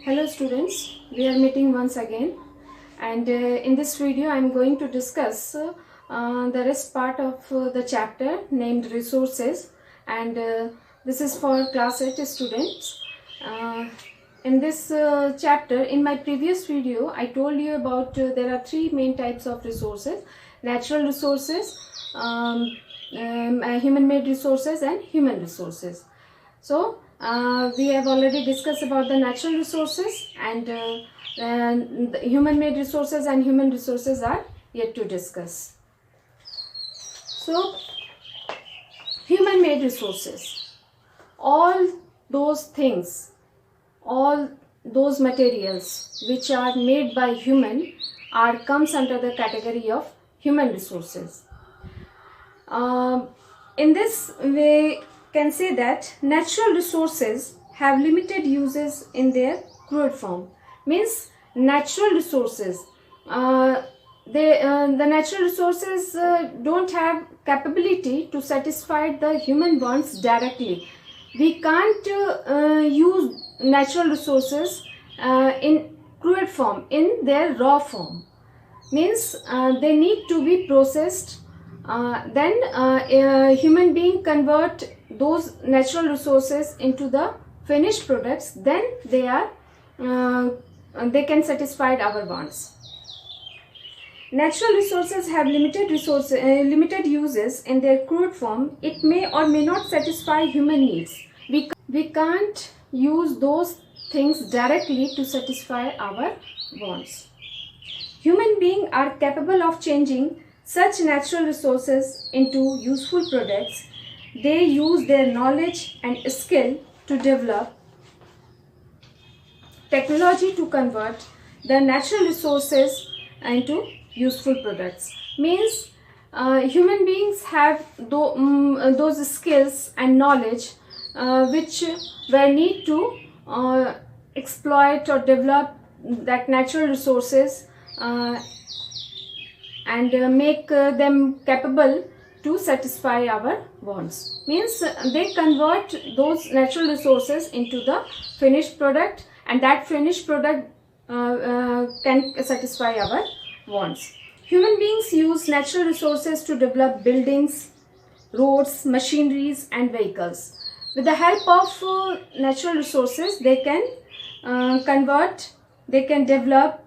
Hello students, we are meeting once again, and in this video I am going to discuss the rest part of the chapter named resources, and this is for class 8 students. In this chapter, in my previous video I told you about there are three main types of resources: natural resources, human-made resources and human resources. So we have already discussed about the natural resources, and the human-made resources and human resources are yet to discuss. So human-made resources, all those things, all those materials which are made by human comes under the category of human resources. In this way, can say that natural resources have limited uses in their crude form. Means natural resources, the natural resources don't have capability to satisfy the human wants directly. We can't use natural resources in crude form, in their raw form. Means they need to be processed. Then a human being convert those natural resources into the finished products. Then they can satisfy our wants. Natural resources have limited uses in their crude form. It may or may not satisfy human needs. We can't use those things directly to satisfy our wants. Human beings are capable of changing such natural resources into useful products. They use their knowledge and skill to develop technology to convert the natural resources into useful products. Means human beings have those skills and knowledge which were need to exploit or develop that natural resources and make them capable to satisfy our wants. Means they convert those natural resources into the finished product, and that finished product can satisfy our wants. Human beings use natural resources to develop buildings, roads, machineries and vehicles. With the help of natural resources, they can develop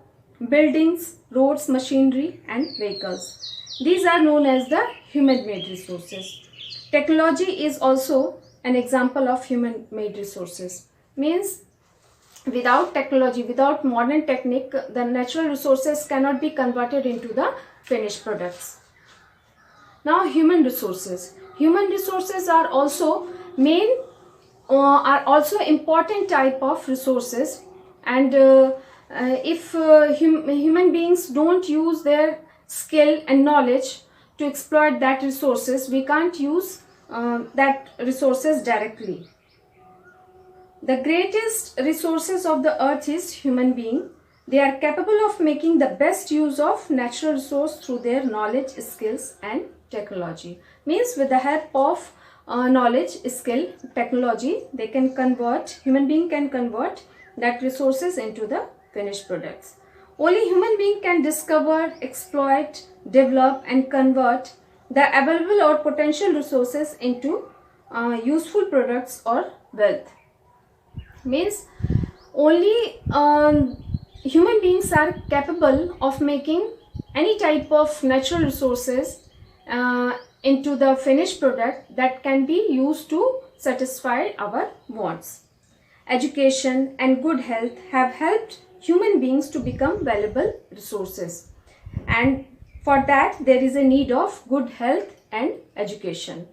buildings, roads, machinery and vehicles. These are known as the human-made resources. Technology is also an example of human-made resources. Means without technology, without modern technique, the natural resources cannot be converted into the finished products. Now human resources. Human resources are also important type of resources, and if human beings don't use their skill and knowledge to exploit that resources, we can't use that resources directly. The greatest resources of the earth is human being. They are capable of making the best use of natural resource through their knowledge, skills and technology. Means with the help of knowledge, skill, technology, they can convert, human being can convert that resources into the finished products. Only human being can discover, exploit, develop and convert the available or potential resources into useful products or wealth. Means only human beings are capable of making any type of natural resources into the finished product that can be used to satisfy our wants. Education and good health have helped human beings to become valuable resources, and for that there is a need of good health and education.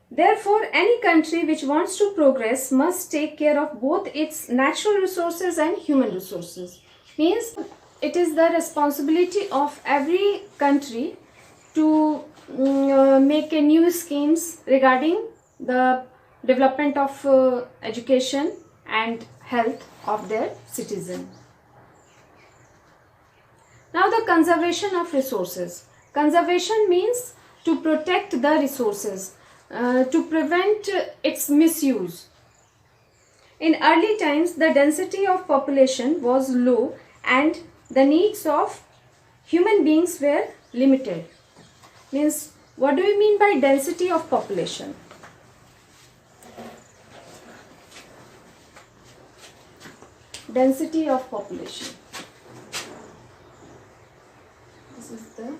Therefore, any country which wants to progress must take care of both its natural resources and human resources. Means it is the responsibility of every country to make a new schemes regarding the development of education and health of their citizen. Now the conservation of resources. Conservation means to protect the resources, to prevent its misuse. In early times, the density of population was low and the needs of human beings were limited. Means, what do you mean by density of population? Density of population. This is the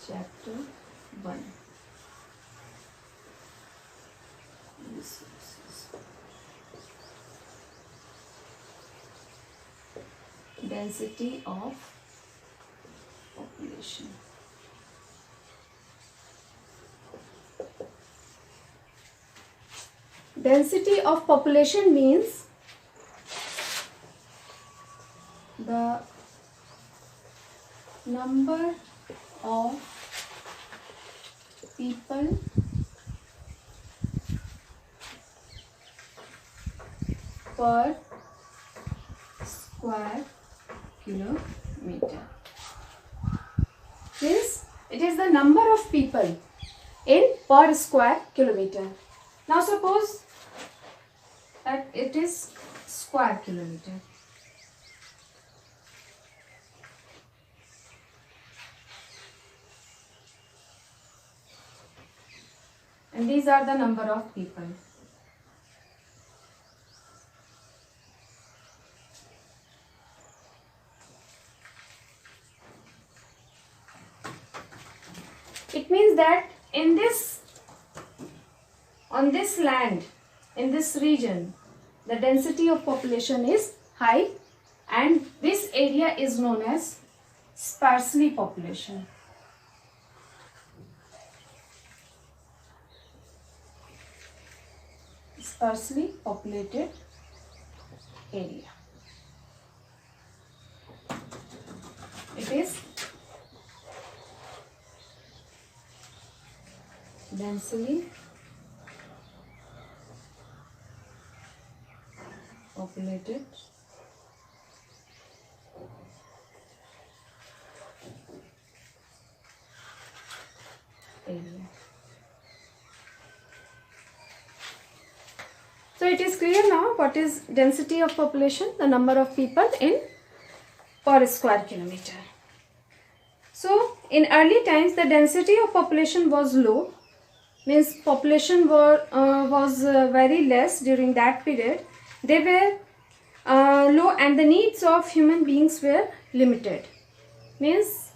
chapter 1. Resources. Density of population. Density of population means the number of people per square kilometer. Means it is the number of people in per square kilometer. Now suppose that it is square kilometer. And these are the number of people. It means that on this land, in this region, the density of population is high and this area is known as sparsely population. Sparsely populated area. It is densely populated area. So it is clear now what is density of population, the number of people in per square kilometer. So in early times the density of population was low, means population was very less during that period. They were low and the needs of human beings were limited. Means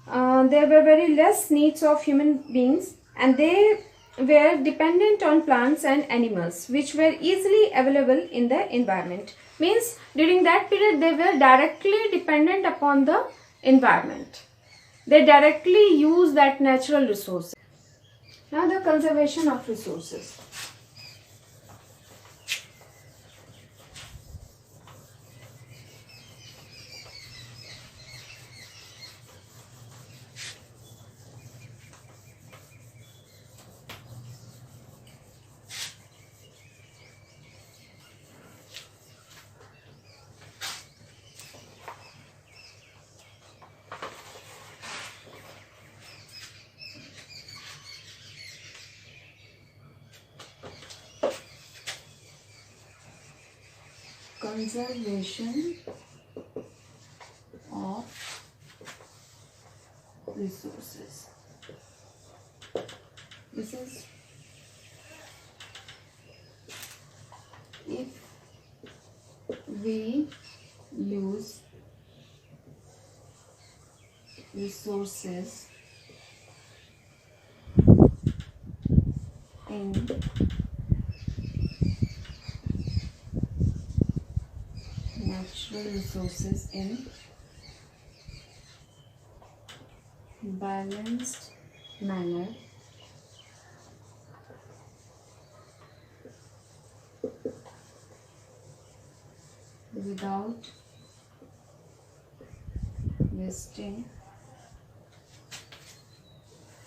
there were very less needs of human beings and they were dependent on plants and animals which were easily available in the environment. Means during that period they were directly dependent upon the environment. They directly use that natural resource. Now the conservation of resources. Conservation of resources. This is if we use resources in natural resources in balanced manner, without wasting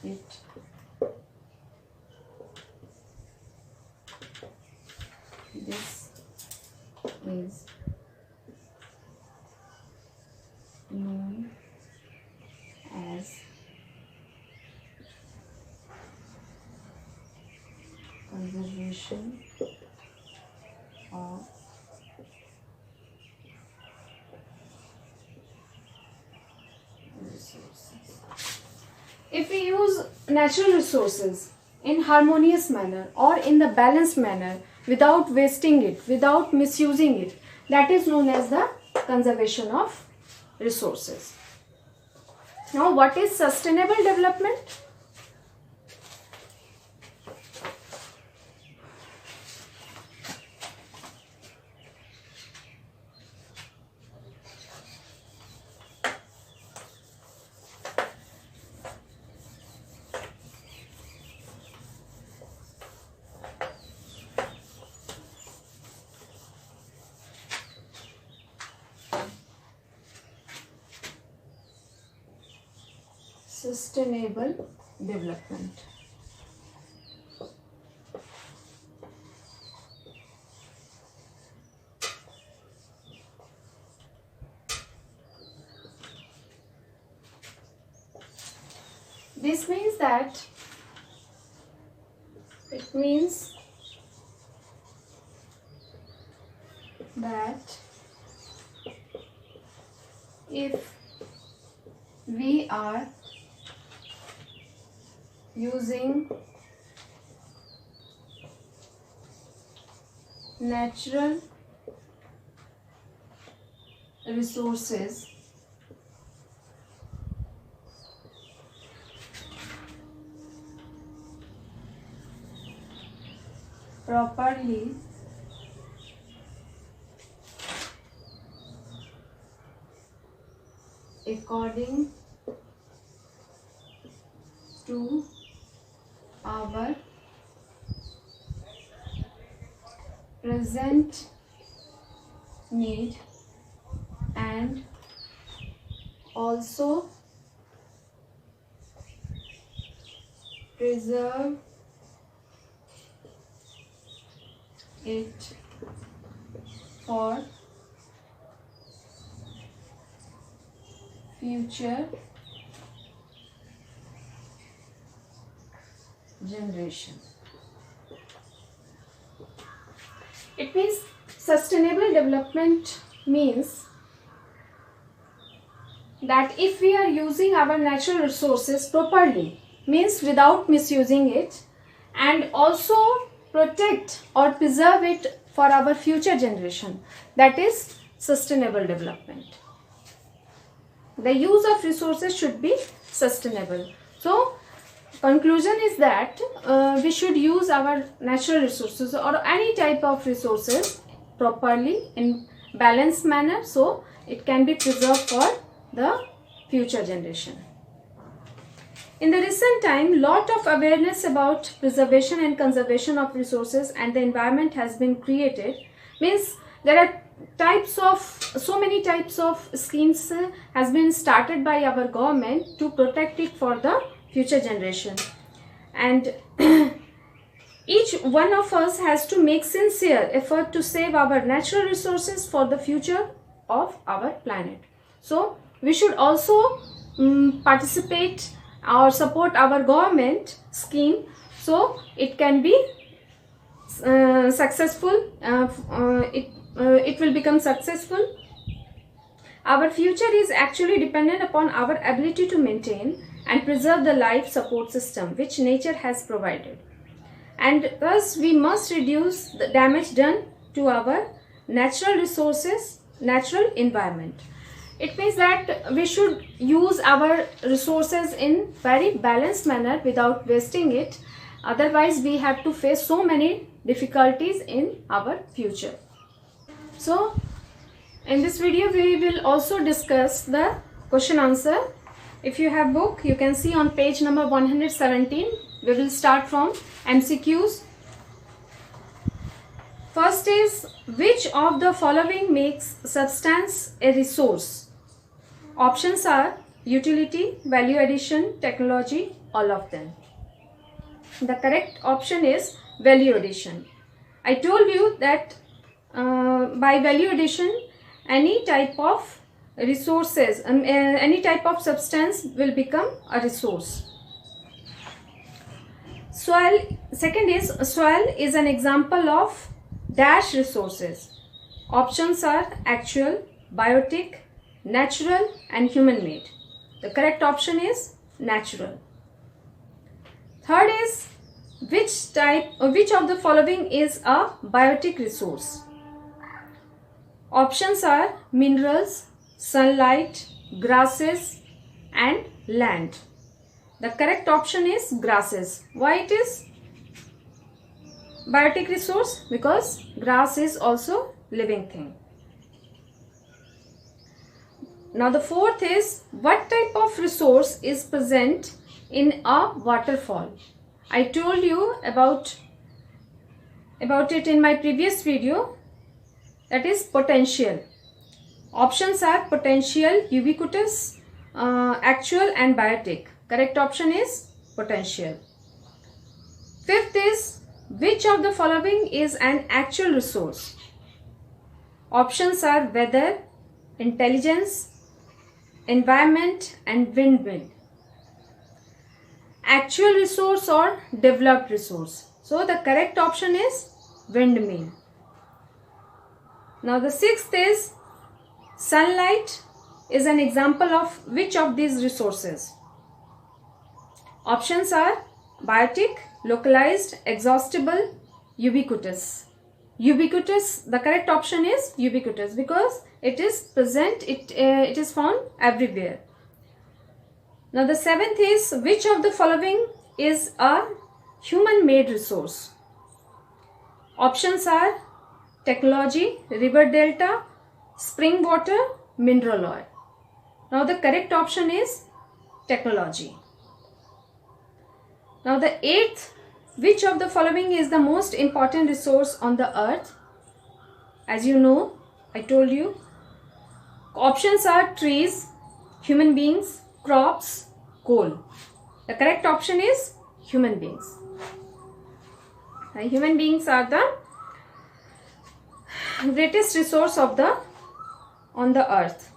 it. This is known as Conservation of resources. If we use natural resources in harmonious manner or in the balanced manner without wasting it, without misusing it, that is known as the conservation of resources. Now, what is sustainable development? Sustainable development. This means that if we are using natural resources properly, according to our present need and also preserve it for future generation. It means sustainable development means that if we are using our natural resources properly, means without misusing it, and also protect or preserve it for our future generation, that is sustainable development. The use of resources should be sustainable. So conclusion is that we should use our natural resources or any type of resources properly in balanced manner, so it can be preserved for the future generation. In the recent time, lot of awareness about preservation and conservation of resources and the environment has been created. Means there are so many types of schemes has been started by our government to protect it for the future generation, and each one of us has to make sincere effort to save our natural resources for the future of our planet. So we should also participate or support our government scheme so it can be successful. It will become successful. Our future is actually dependent upon our ability to maintain and preserve the life support system which nature has provided, and thus we must reduce the damage done to our natural resources, natural environment. It means that we should use our resources in very balanced manner without wasting it, otherwise we have to face so many difficulties in our future. So in this video we will also discuss the question answer. If you have book, you can see on page number 117. We will start from MCQs. First is, which of the following makes substance a resource? Options are utility, value addition, technology, all of them. The correct option is value addition. I told you that by value addition, any type of resources, any type of substance will become a resource. Second is soil is an example of dash resources. Options are actual, biotic, natural and human made. The correct option is natural. Third is which of the following is a biotic resource? Options are minerals, sunlight, grasses and land. The correct option is grasses. Why it is biotic resource? Because grass is also living thing. Now the fourth is what type of resource is present in a waterfall? I told you about it in my previous video. That is potential. Options are potential, ubiquitous, actual and biotic. Correct option is potential. Fifth is which of the following is an actual resource? Options are weather, intelligence, environment and windmill. Actual resource or developed resource. So the correct option is windmill. Now the sixth is sunlight is an example of which of these resources? Options are biotic, localized, exhaustible, ubiquitous. Ubiquitous, the correct option is ubiquitous because it is present, it is found everywhere. Now the seventh is which of the following is a human made resource? Options are technology, river delta, spring water, mineral oil. Now the correct option is technology. Now the eighth, which of the following is the most important resource on the earth? As you know, I told you. Options are trees, human beings, crops, coal. The correct option is human beings. Human beings are the greatest resource on the earth.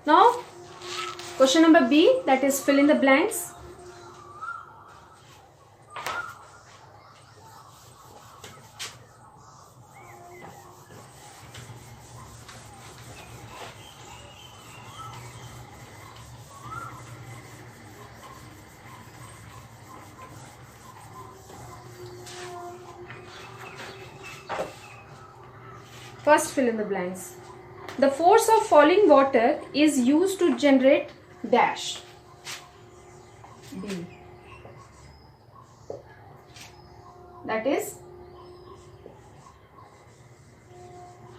Now question number B, that is fill in the blanks. First fill in the blanks. The force of falling water is used to generate dash. B. That is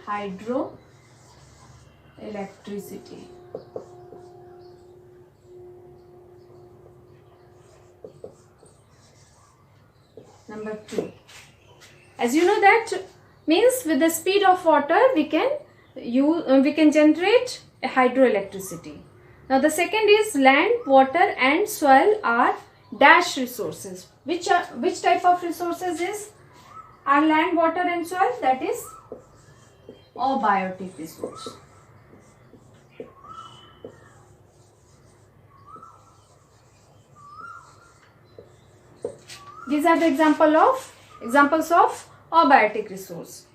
hydroelectricity. Number 2. As you know that means with the speed of water we can generate a hydroelectricity. Now the second is land, water and soil are dash resources. Which type of resources are land, water and soil? That is abiotic resource. These are the examples of abiotic resource.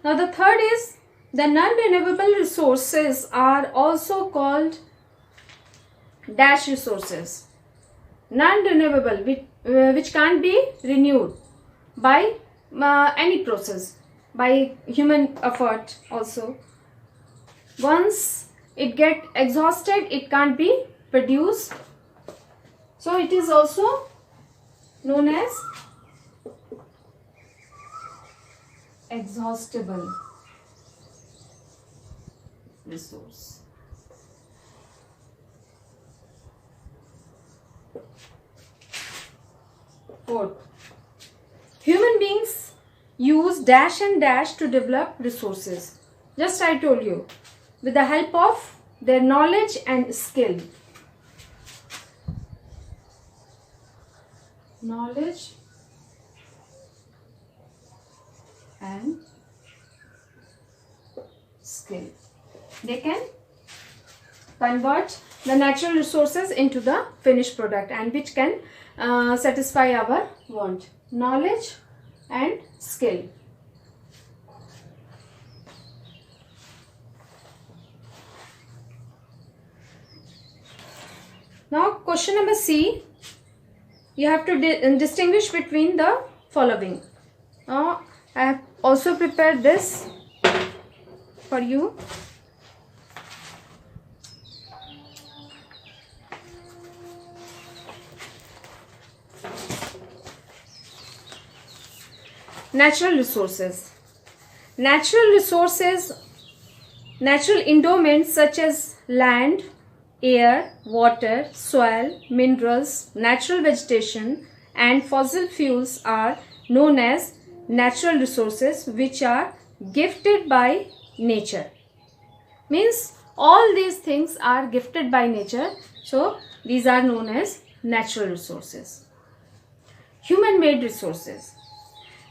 Now the third is the non-renewable resources are also called dash resources. Non-renewable, which can't be renewed by any process, by human effort also. Once it get exhausted, it can't be produced. So it is also known as exhaustible resource. Fourth, human beings use dash and dash to develop resources. Just I told you, with the help of their knowledge and skill. Knowledge and skill. They can convert the natural resources into the finished product, and which can satisfy our want. Knowledge and skill. Now question number C, you have to distinguish between the following. Now I have also prepared this for you. Natural resources. Natural endowments such as land, air, water, soil, minerals, natural vegetation and fossil fuels are known as natural resources, which are gifted by nature. Means all these things are gifted by nature, so these are known as natural resources. Human-made resources.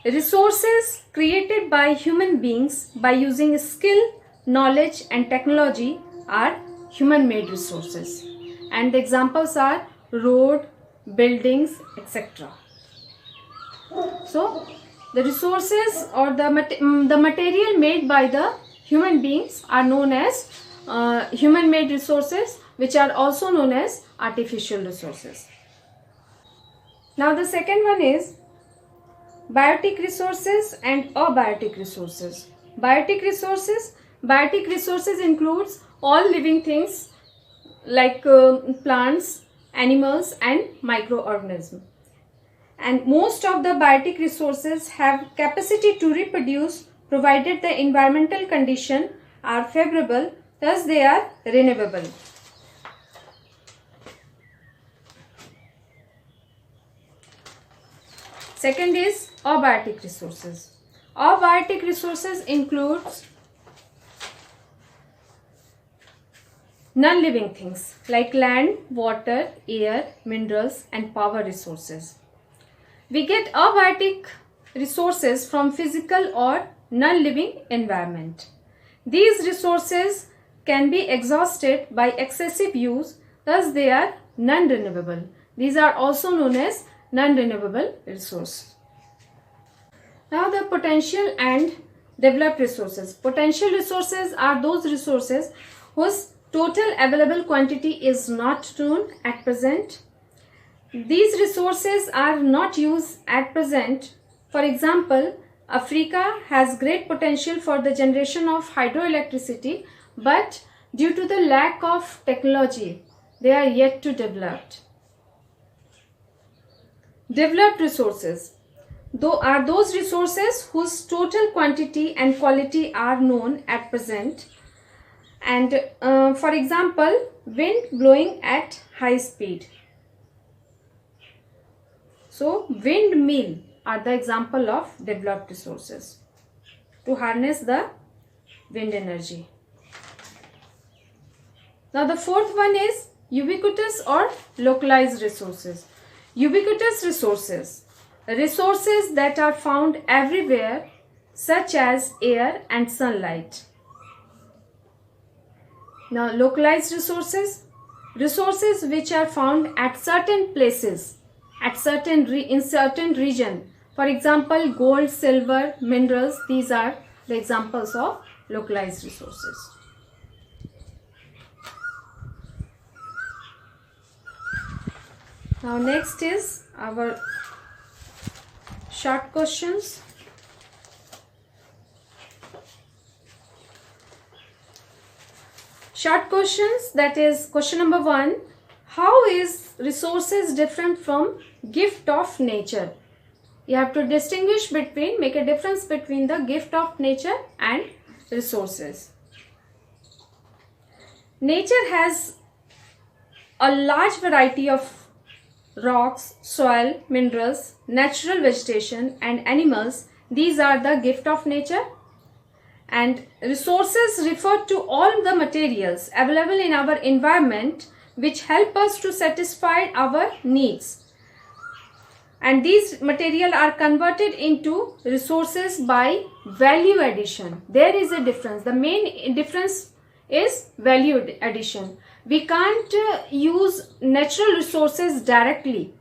Resources created by human beings by using skill, knowledge and technology are human-made resources, and the examples are road, buildings, etc. So the resources or the material made by the human beings are known as human-made resources, which are also known as artificial resources. Now the second one is biotic resources and abiotic resources. Biotic resources includes all living things like plants, animals and microorganisms. And most of the biotic resources have capacity to reproduce provided the environmental conditions are favorable, thus they are renewable. Second is abiotic resources. Abiotic resources includes non-living things like land, water, air, minerals and power resources. We get abiotic resources from physical or non-living environment. These resources can be exhausted by excessive use, thus they are non-renewable. These are also known as non-renewable resource. Now the potential and developed resources. Potential resources are those resources whose total available quantity is not known at present. These resources are not used at present. For example, Africa has great potential for the generation of hydroelectricity, but due to the lack of technology, they are yet to develop. Developed resources are those resources whose total quantity and quality are known at present. And for example, wind blowing at high speed. So windmill are the example of developed resources to harness the wind energy. Now the fourth one is ubiquitous or localized resources. Ubiquitous resources that are found everywhere, such as air and sunlight. Now localized resources which are found at certain places, in certain region. For example, gold, silver, minerals, these are the examples of localized resources. Now next is our short questions. Short questions, that is question number 1. How is resources different from gift of nature? You have to distinguish between, make a difference between the gift of nature and resources. Nature has a large variety of rocks, soil, minerals, natural vegetation and animals. These are the gift of nature. And resources refer to all the materials available in our environment which help us to satisfy our needs. And these materials are converted into resources by value addition. There is a difference. The main difference is value addition. We can't use natural resources directly,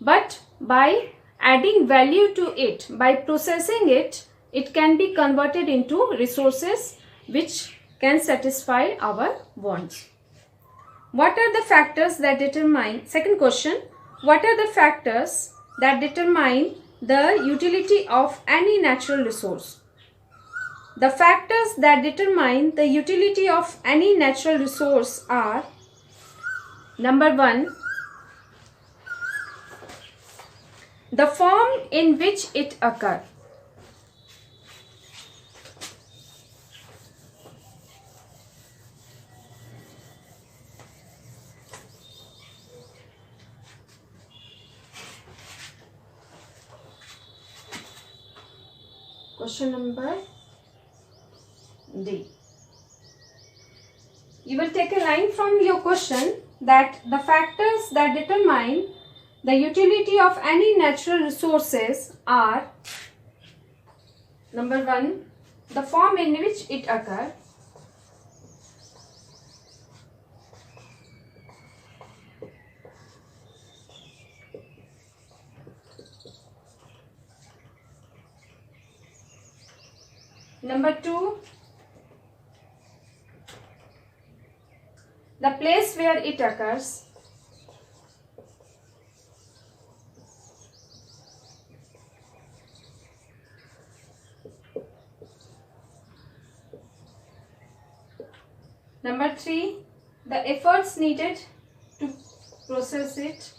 but by adding value to it, by processing it, it can be converted into resources which can satisfy our wants. What are the factors that determine, second question, what are the factors that determine the utility of any natural resource? The factors that determine the utility of any natural resource are: number 1, the form in which it occurs. Question number D. You will take a line from your question that the factors that determine the utility of any natural resources are: number 1, the form in which it occurs. Number 2, the place where it occurs. Number 3, the efforts needed to process it.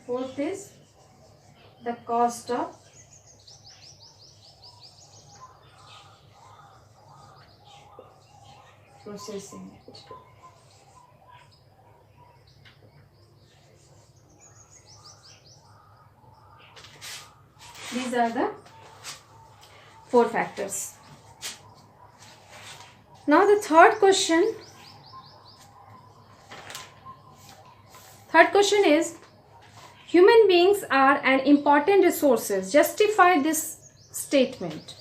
Fourth is the cost of processing it. These are the 4 factors. Now the third question is, human beings are an important resources. Justify this statement.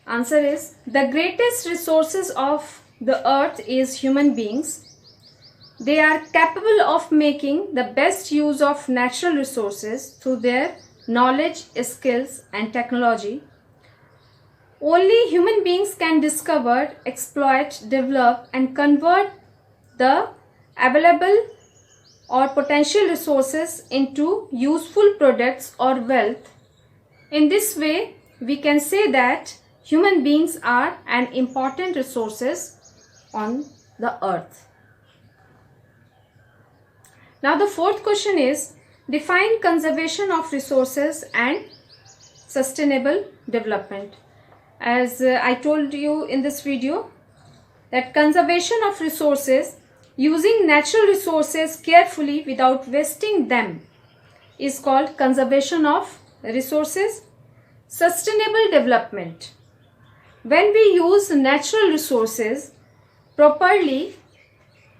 Answer is, the greatest resources of the earth is human beings. They are capable of making the best use of natural resources through their knowledge, skills and technology. Only human beings can discover, exploit, develop and convert the available or potential resources into useful products or wealth. In this way, we can say that human beings are an important resources on the earth. Now the fourth question is, define conservation of resources and sustainable development. As I told you in this video, that conservation of resources, using natural resources carefully without wasting them, is called conservation of resources. Sustainable development, when we use natural resources properly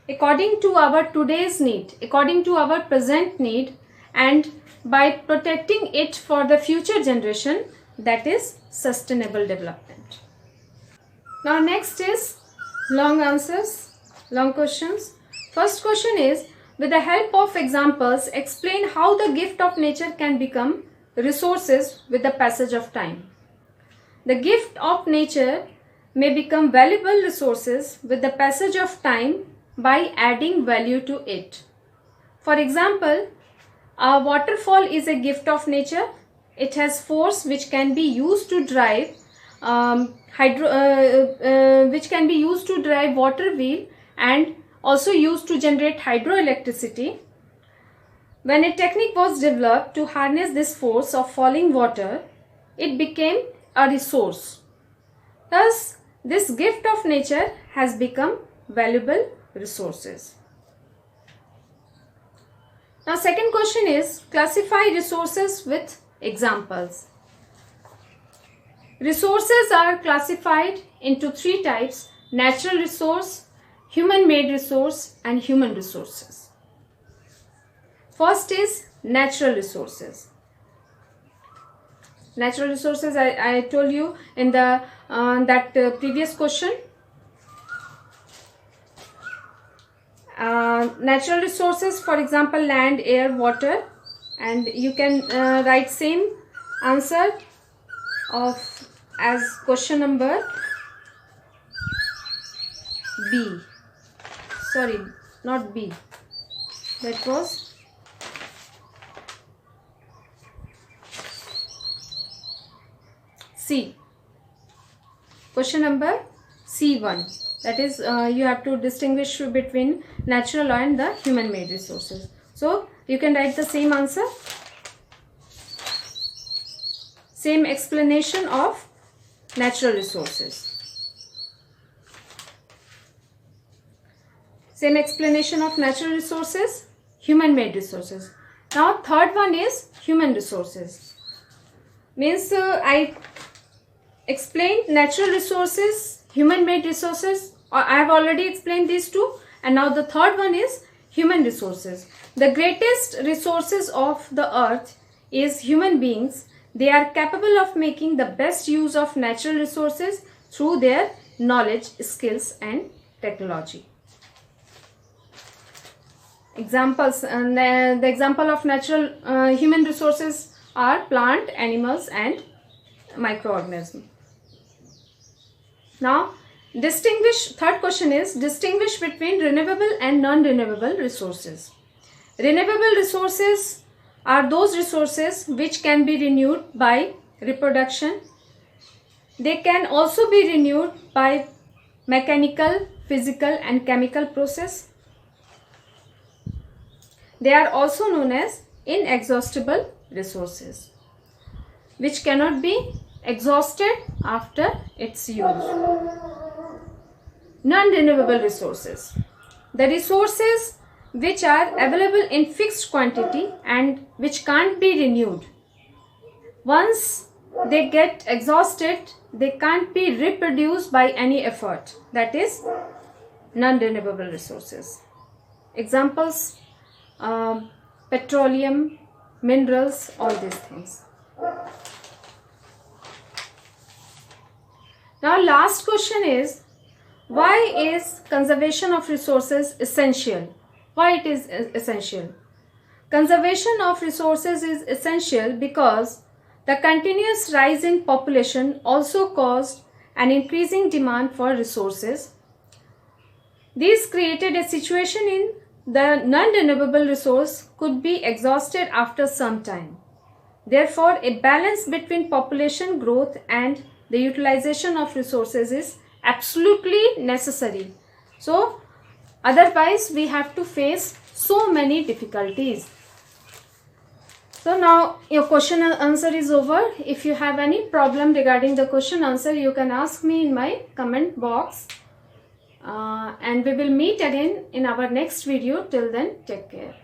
according to our today's need, according to our present need, and by protecting it for the future generation, that is sustainable development. Now next is long answers, long questions. First question is, with the help of examples, explain how the gift of nature can become resources with the passage of time. The gift of nature may become valuable resources with the passage of time by adding value to it. For example, a waterfall is a gift of nature. It has force which can be used to drive water wheel and also used to generate hydroelectricity. When a technique was developed to harness this force of falling water, it became a resource. Thus, this gift of nature has become valuable resources. Now, second question is, classify resources with examples. Resources are classified into three types: natural resource, human-made resource, and human resources. First is natural resources. Natural resources, I told you in the previous question. Natural resources, for example, land, air, water, and you can write same answer of as question number B. Sorry, not B. That was C. Question number C1. That is, you have to distinguish between natural and the human-made resources. So, you can write the same answer. Same explanation of natural resources. Same explanation of natural resources, human-made resources. Now, third one is human resources. Means I explained natural resources, human-made resources. I have already explained these two, and now the third one is human resources. The greatest resources of the earth is human beings. They are capable of making the best use of natural resources through their knowledge, skills, and technology. Examples, the example of natural human resources are plant, animals, and microorganisms. Now, third question is distinguish between renewable and non-renewable resources. Renewable resources are those resources which can be renewed by reproduction. They can also be renewed by mechanical, physical, and chemical process. They are also known as inexhaustible resources, which cannot be exhausted after its use. Non-renewable resources. The resources which are available in fixed quantity and which can't be renewed. Once they get exhausted, they can't be reproduced by any effort. That is non-renewable resources. Examples, petroleum, minerals, all these things. Now, last question is, why is conservation of resources essential? Why it is essential? Conservation of resources is essential because the continuous rise in population also caused an increasing demand for resources. This created a situation in the non-renewable resource could be exhausted after some time. Therefore, a balance between population growth and the utilization of resources is absolutely necessary. So, otherwise we have to face so many difficulties. So now your question and answer is over. If you have any problem regarding the question answer, you can ask me in my comment box. And we will meet again in our next video. Till then, take care.